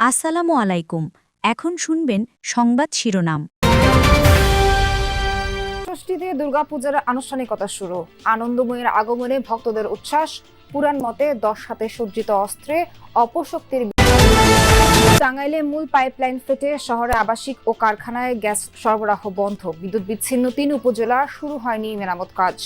আসসালামু আলাইকুম। এখন শুনবেন সংবাদ শিরোনাম। ষষ্ঠী দিয়ে দুর্গাপূজার আনুষ্ঠানিকতা শুরু। আনন্দময়ের আগমনে ভক্তদের উচ্ছ্বাস। পুরাণ মতে 10 হাতে সজ্জিত অস্ত্রে অপশক্তির। টাঙ্গাইলে মূল পাইপলাইন ফেটে শহরে আবাসিক ও কারখানায় গ্যাস সরবরাহ বন্ধ। বিদ্যুৎ বিচ্ছিন্ন 3 উপজেলা, শুরু হয়নি মেরামত কাজ।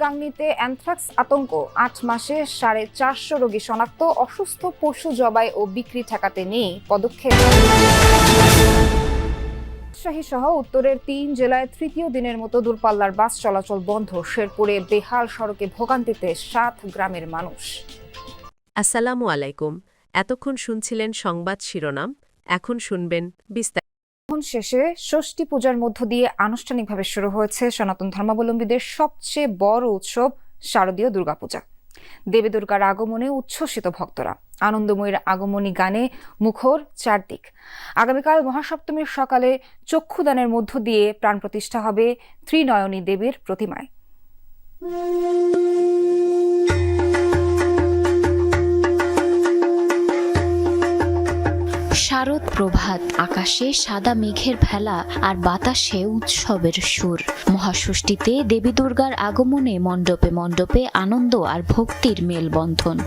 গাংনীতে অ্যানথ্রাক্স আতঙ্ক, 8 মাসে 450 রোগী শনাক্ত। অসুস্থ পশু জবাই ও বিক্রি ঠেকাতে নেই পদক্ষেপ। রাজশাহী সহ উত্তরের 3 জেলায় তৃতীয় দিনের মতো দূরপাল্লার বাস চলাচল বন্ধ। শেরপুরে বেহাল সড়কে ভোগান্তিতে 7 গ্রামের মানুষ। আসসালামু আলাইকুম। এতক্ষণ শুনছিলেন সংবাদ শিরোনাম, এখন শুনবেন বিস্তারিত। শেষে ষষ্ঠী পূজার মধ্য দিয়ে আনুষ্ঠানিকভাবে শুরু হয়েছে সনাতন ধর্মাবলম্বীদের সবচেয়ে বড় উৎসব শারদীয় দুর্গাপূজা। দেবী দুর্গার আগমনে উচ্ছ্বসিত ভক্তরা। আনন্দময়ীর আগমনী গানে মুখর চারদিক। আগামীকাল মহাসপ্তমীর সকালে চক্ষুদানের মধ্য দিয়ে প্রাণ প্রতিষ্ঠা হবে ত্রিনয়নী দেবীর প্রতিমায়। শারদ প্রভাত, আকাশে সাদা মেঘের ভেলা আর বাতাসে উৎসবের সুর। মহাষষ্ঠীতে দেবী দুর্গার আগমনে মণ্ডপে মণ্ডপে আনন্দ আর ভক্তির মেলবন্ধন।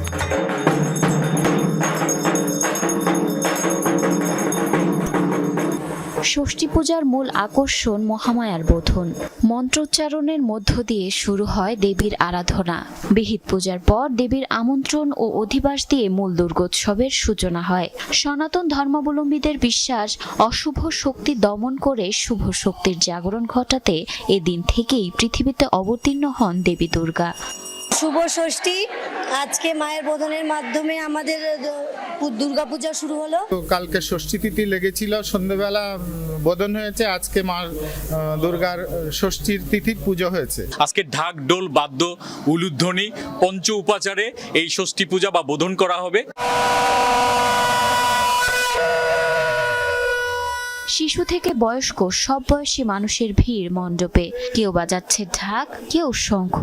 ষষ্ঠী পূজার মূল আকর্ষণ মহামায়ার বোধন। মন্ত্রোচ্চারণের মধ্য দিয়ে শুরু হয় দেবীর আরাধনা। বিহিত পূজার পর দেবীর আমন্ত্রণ ও অধিবাস দিয়ে মূল দুর্গোৎসবের সূচনা হয়। সনাতন ধর্মাবলম্বীদের বিশ্বাস, অশুভ শক্তি দমন করে শুভ শক্তির জাগরণ ঘটাতে এদিন থেকেই পৃথিবীতে অবতীর্ণ হন দেবী দুর্গা। শুভ ষষ্ঠী, আজকে মায়ের বোধনের মাধ্যমে আমাদের দুর্গাপূজা শুরু হলো। কালকে ষষ্ঠী তিথি লেগেছিল, সন্ধ্যেবেলা বোধন হয়েছে। আজকে মা দুর্গার ষষ্ঠীর তিথি পুজো হয়েছে। আজকে ঢাক, ডোল, বাদ্য, উলুধ্বনি, পঞ্চ উপাচারে এই ষষ্ঠী পূজা বা বোধন করা হবে। শিশু থেকে বয়স্ক সব বয়সী মানুষের ভিড় মণ্ডপে। কেউ বাজাচ্ছে ঢাক, কেউ শঙ্খ,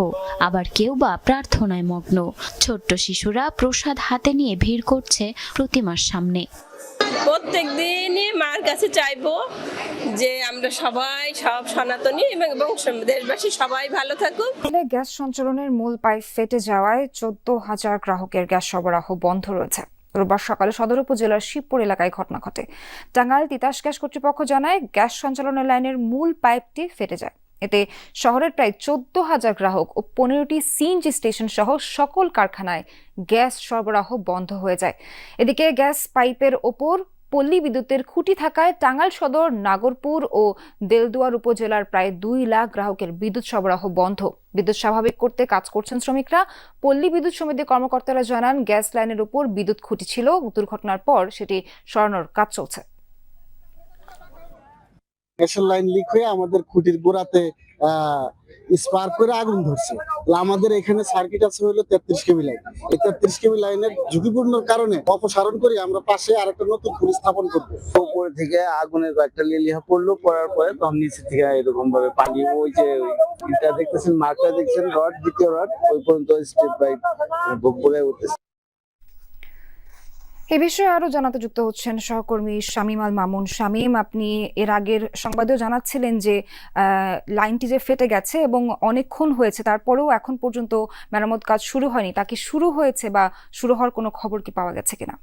আবার কেউ বা প্রার্থনায় মগ্ন। ছোট্ট শিশুরা প্রসাদ হাতে নিয়ে ভিড় করছে প্রতিমার সামনে। প্রত্যেক দিনই মার কাছে চাইবো যে আমরা সবাই, সব সনাতনী এবং দেশবাসী সবাই ভালো থাকুক। গ্যাস সঞ্চালনের মূল পাইপ ফেটে যাওয়ায় 14,000 গ্রাহকের গ্যাস সরবরাহ বন্ধ রয়েছে। রোববার সকালে সদর উপজেলার শিবপুর এলাকায় ঘটনা ঘটে। টাঙ্গাইল তিতাস গ্যাস কর্তৃপক্ষ জানায়, গ্যাস সঞ্চালনের লাইনের মূল পাইপটি ফেটে যায়। এতে শহরের প্রায় 14,000 গ্রাহক ও 15টি সিএনজি স্টেশন সহ সকল কারখানায় গ্যাস সরবরাহ বন্ধ হয়ে যায়। এদিকে গ্যাস পাইপের ওপর পল্লী বিদ্যুতের খুঁটি থাকায় টাঙ্গাইল সদর, নাগরপুর ও দেলদুয়ার উপজেলার প্রায় 2 লাখ গ্রাহকের বিদ্যুৎ সরবরাহ বন্ধ। বিদ্যুৎ স্বাভাবিক করতে কাজ করছেন শ্রমিকরা। পল্লী বিদ্যুৎ সমিতির কর্মকর্তারা জানান, গ্যাস লাইনের উপর বিদ্যুৎ খুঁটি ছিল। দুর্ঘটনার পর সেটি সরানোর কাজ চলছে। গ্যাসের লাইন লিক হয়ে আমাদের খুঁটির গোড়াতে স্পার্ক করে আগুন ধরছে। আমাদের এখানে সার্কিট আছে হলো 33 কেবি লাইন। এই 33 কেবি লাইনের ঝুঁকিপূর্ণ কারণে অপসারণ করে আমরা পাশে আরেকটা নতুন খুঁটি স্থাপন করবো। উপরে থেকে আগুনের একটা লিলিহা পড়লো, পড়ার পরে তখন নিচে থেকে এরকম ভাবে পানি, ওই যে এটা দেখতেছেন, মার্কটা দেখছেন, রড, দ্বিতীয় রড, ওই পর্যন্ত স্টেপ বাই বুক করে উঠতেছে। এ বিষয়ে আরো জানাতে যুক্ত হচ্ছেন সহকর্মী শামীম আল মামুন। শামীম, আপনি এর আগের সংবাদেও জানাচ্ছিলেন যে লাইনটি যে ফেটে গেছে এবং অনেকক্ষণ হয়েছে, তারপরেও এখন পর্যন্ত মেরামত কাজ শুরু হয়নি। তা কি শুরু হয়েছে বা শুরু হওয়ার কোনো খবর কি পাওয়া গেছে কিনা?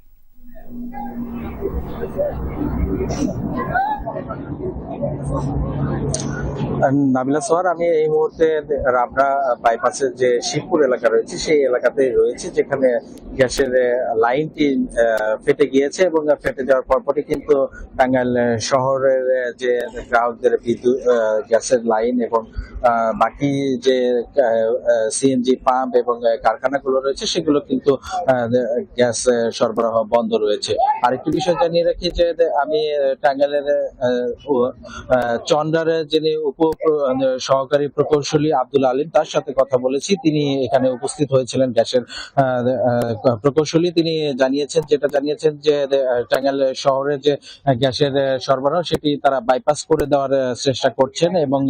নাবিলা সোহার, আমি এই মুহূর্তে রাবড়া বাইপাসের যে শিবপুর এলাকা রয়েছে সেই এলাকাতে রয়েছে, যেখানে গ্যাসের লাইনটি ফেটে গিয়েছে এবং ফেটে যাওয়ার পরপরই কিন্তু টাঙ্গাইল শহরের যে গ্রাহকদের বিদ্যুৎ গ্যাসের লাইন এবং বাকি যে সিএনজি পাম্প এবং কারখানাগুলো রয়েছে সেগুলো কিন্তু গ্যাস সরবরাহ বন্ধ রয়েছে। আরেকটি বিষয় জানিয়ে রাখি যে আমি টাঙ্গাইলের চন্দ্রার যিনি সহকারী প্রকৌশলী আব্দুল আলিম, তার সাথে কথা বলেছি। তিনি এখানে উপস্থিত হয়েছিলেন গ্যাসের প্রকৌশলী। তিনি জানিয়েছেন যে টাঙ্গাইল শহরে যে গ্যাসের সরবরাহ সেটি তারা বাইপাস করে দেওয়ার চেষ্টা করছেন এবং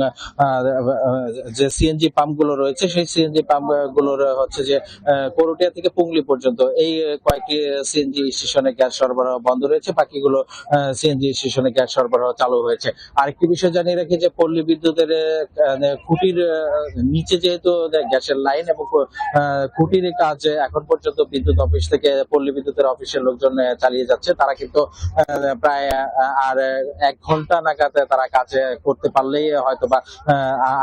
যে সিএনজি পাম্পগুলো রয়েছে সেই সিএনজি পাম্পগুলোর হচ্ছে যে করটিয়া থেকে পুংলি পর্যন্ত এই কয়েকটি সিএনজি স্টেশনে গ্যাস সরবরাহ বন্ধ রয়েছে, বাকিগুলো সিএনজি স্টেশনে গ্যাস সরবরাহ চালু হয়েছে। আরেকটি বিষয় জানিয়ে রাখি যে পল্লী বিদ্যুতের খুঁটির নিচে যেহেতু গ্যাসের লাইন এবং খুঁটির কাজ এখন পর্যন্ত বিদ্যুৎ অফিস থেকে পল্লী বিদ্যুতের অফিসের লোকজন চালিয়ে যাচ্ছে। তারা কিন্তু প্রায় আর 1 ঘন্টা নাগাদ তারা কাজ করতে পারলেই হয়তো বা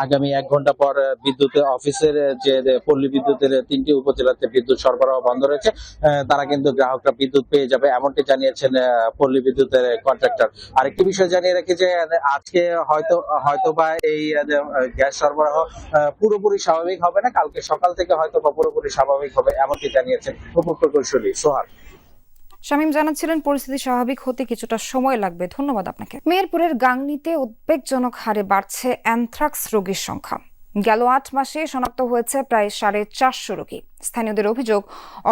আগামী 1 ঘন্টা পর বিদ্যুৎ অফিসের যে পল্লী বিদ্যুতের 3টি উপজেলাতে বিদ্যুৎ সরবরাহ বন্ধ রয়েছে, তারা কিন্তু গ্রাহকরা বিদ্যুৎ পেয়ে যাবে, এমনটি জানিয়েছেন পল্লী বিদ্যুতের কন্ট্রাক্টর। আরেকটি বিষয় জানিয়ে রাখি যে আজকে হয়তো বা এই গ্যাস সরবরাহ পুরোপুরি স্বাভাবিক হবে না, কালকে সকাল থেকে হয়তো বা পুরোপুরি স্বাভাবিক হবে, এমনটি জানিয়েছেন উপপ্রকৌশলী সোহাগ। শামীম জানাচ্ছিলেন পরিস্থিতি স্বাভাবিক হতে কিছুটা সময় লাগবে। ধন্যবাদ আপনাকে। মেহেরপুরের গাংনীতে উদ্বেগজনক হারে বাড়ছে অ্যানথ্রাক্স রোগীর সংখ্যা। গেল 8 মাসে শনাক্ত হয়েছে প্রায় 450 রোগী। স্থানীয়দের অভিযোগ,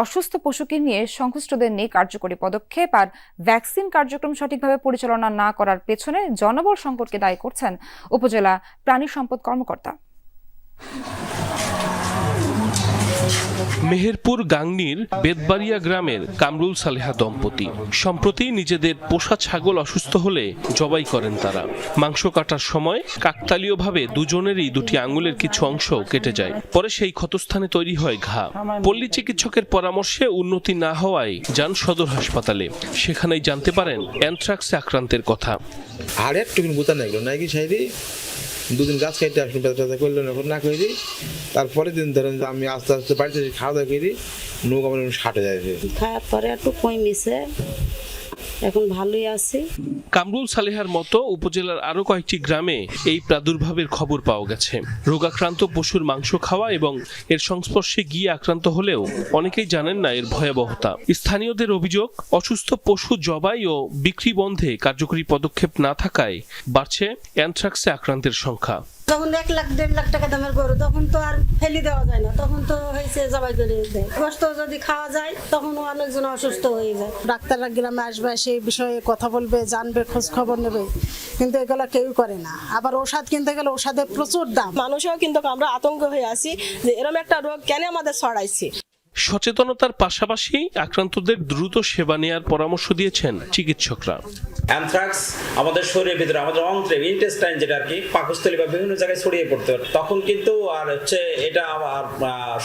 অসুস্থ পশুকে নিয়ে সংশ্লিষ্টদের নিয়ে কার্যকরী পদক্ষেপ আর ভ্যাকসিন কার্যক্রম সঠিকভাবে পরিচালনা না করার পেছনে জনবল সংকটকে দায়ী করছেন উপজেলা প্রাণী সম্পদ কর্মকর্তা। মেহেরপুর গাংনীর বেদবাড়িয়া গ্রামের কামরুল সালেহা দম্পতি সম্প্রতি নিজেদের পোষা ছাগল অসুস্থ হলে জবাই করেন তারা। মাংস কাটার সময় কাকতালীয়ভাবে দুজনেরই 2টি আঙুলের কিছু অংশ কেটে যায়। পরে সেই ক্ষতস্থানে তৈরি হয় ঘা। পল্লী চিকিৎসকের পরামর্শে উন্নতি না হওয়ায় যান সদর হাসপাতালে। সেখানেই জানতে পারেন অ্যানথ্রাক্সে আক্রান্তের কথা। আর একটু বুঝা নাই নাকি সাইডে 2 দিন গাছ খাইতে আসুন ব্যথা করলেন, এখন না করি। তারপরে দিন ধরেন আমি আস্তে আস্তে বাড়িতে খাওয়া দাওয়া করি, নৌকা মানে হাঁটে যায়, খাওয়ার পরে একটু কমিছে, এখন ভালোই আছি। কামরুল সালেহার মতো উপজেলার আরো কয়েকটি গ্রামে এই প্রাদুর্ভাবের খবর পাওয়া গেছে। রোগাক্রান্ত পশুর মাংস খাওয়া এবং এর সংস্পর্শে গিয়ে আক্রান্ত হলেও অনেকেই জানেন না এর ভয়াবহতা। স্থানীয়দের অভিযোগ, অসুস্থ পশু জবাই ও বিক্রি বন্ধে কার্যকরী পদক্ষেপ না থাকায় বাড়ছে অ্যানথ্রাক্সে আক্রান্তের সংখ্যা। যখন 1 লাখ 1.5 লাখ টাকা দামের গরু, তখন তো আর ফেলে দেওয়া যায় না, তখন তো হয়েছে জবাই করে দেয়। গোশত যদি খাওয়া যায় তখন অনেকজন অসুস্থ হয়ে যায়। ডাক্তাররা গ্রামে আসবে, সেই বিষয়ে কথা বলবে, জানবে, খোঁজ খবর নেবে, কিন্তু এগুলো কেউ করে না। আবার ওষুধ কিনতে গেলে ওষুধের প্রচুর দাম। মানুষও কিন্তু আমরা আতঙ্ক হয়ে আছি যে এরকম একটা রোগ কেন আমাদের ছড়াইছে। সচেতনতার পাশাপাশি আক্রান্তদের দ্রুত সেবা নেওয়ার পরামর্শ দিয়েছেন চিকিৎসকরা। অ্যানথ্রাক্স আমাদের শরীরের ভিতরে, আমাদের অন্ত্রে, ইন্টেস্টাইন যেটা আর কি, পাকস্থলী বা বিভিন্ন জায়গায় ছড়িয়ে পড়তে পারে, তখন কিন্তু আর এটা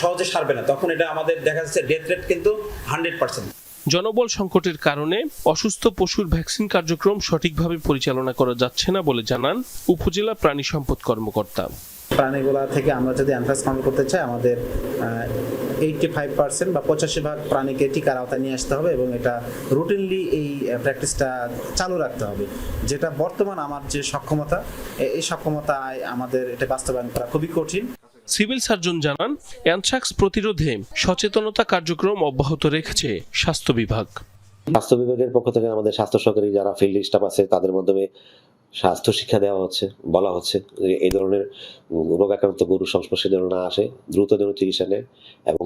সহজে সারবে না। তখন এটা আমাদের দেখা যাচ্ছে ডেথ রেট কিন্তু 100%। জনবল সংকটের কারণে অসুস্থ পশুর ভ্যাকসিন কার্যক্রম সঠিকভাবে পরিচালনা করা যাচ্ছে না বলে জানান উপজেলা প্রাণী সম্পদ কর্মকর্তা। প্রাণীগুলা থেকে আমরা যদি অ্যানথ্রাক্স কন্ট্রোল করতে চাই, আমাদের 85% বা 85% প্রাণীকে টিকার আওতায় নিয়ে আসতে হবে এবং এটা রুটিনলি এই প্র্যাকটিসটা চালু রাখতে হবে, যেটা বর্তমান আমার যে সক্ষমতা, এই সক্ষমতায় আমাদের এটা বাস্তবায়ন করা খুবই কঠিন। সিভিল সার্জন জানান, অ্যানথ্রাক্স প্রতিরোধে সচেতনতা কার্যক্রম অব্যাহত রেখেছে স্বাস্থ্য বিভাগ। স্বাস্থ্য বিভাগের পক্ষ থেকে আমাদের স্বাস্থ্য সহকারী যারা ফিল্ড স্টাফ আছে তাদের মাধ্যমে স্বাস্থ্য শিক্ষা দেওয়া হচ্ছে, বলা হচ্ছে এই ধরনের রোগাক্রান্ত গরুর সংস্পর্শে যেন না আসে, দ্রুত যেন চিকিৎসা নেয় এবং